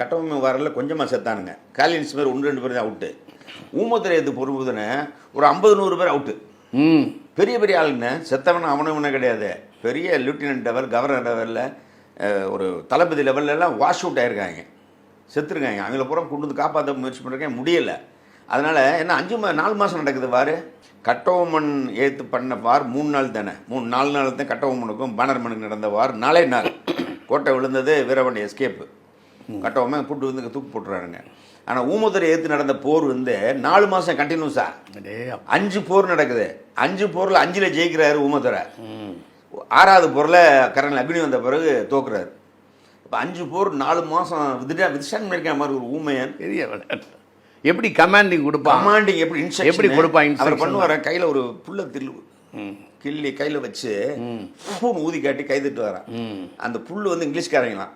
கட்டபொம்மன் வரல கொஞ்சமாக செத்தானுங்க. காலின்ஸ் பேர் 1-2 பேர் தான் அவுட்டு. ஊமத்துறை எடுத்து பொறுப்புதுன்னு ஒரு 50-100 பேர் அவுட்டு. பெரிய பெரிய ஆளுங்க செத்தவன அவனவன கிடையாது. பெரிய லெப்டினன்ட் லெவல், கவர்னர் லெவலில், ஒரு தளபதி லெவல்லலாம் வாஷ் அவுட் ஆகிருக்காங்க, செத்துருக்காங்க. அவங்கள பூரா கொண்டு வந்து காப்பாற்ற முயற்சி பண்ணுறேன், முடியலை. அதனால் என்ன 4 மாதம் நடக்குது வார். கட்டபொம்மன் ஏற்று பண்ண வார் 3 நாள் தானே. 4 நாள் தான் கட்டபொம்மனுக்கும் பானர்மனுக்கு நடந்த வார். 4 நாள் கோட்டை விழுந்தது, வீரவண்டி எஸ்கேப்பு. கட்டபொம்மன் கூட்டு வந்து தூக்கு போட்டுறாருங்க. ஆனால் ஊமத்துறை ஏற்று நடந்த போர் வந்து 4 மாதம் கண்டினியூஸா 5 போர் நடக்குது. 5 போரில் 5ல் ஜெயிக்கிறாரு ஊமத்துறை. 6வது போரில் கரண் அக்னி வந்த பிறகு தோக்குறாரு. இப்போ 5 போர் 4 மாதம் விதிஷான் இருக்க மாதிரி ஒரு ஊமையன். பெரிய எப்படி கமாண்டிங் கொடுப்பா, கமாண்டிங் எப்படி எப்படி கொடுப்பா அவர் பண்ணுவார். கையில் ஒரு புல்லை கிள்ளி கையில் வச்சு பூன்னு ஊதி காட்டி கை தட்டு வரான். அந்த புல் வந்து இங்கிலீஷ்காரங்களாம்.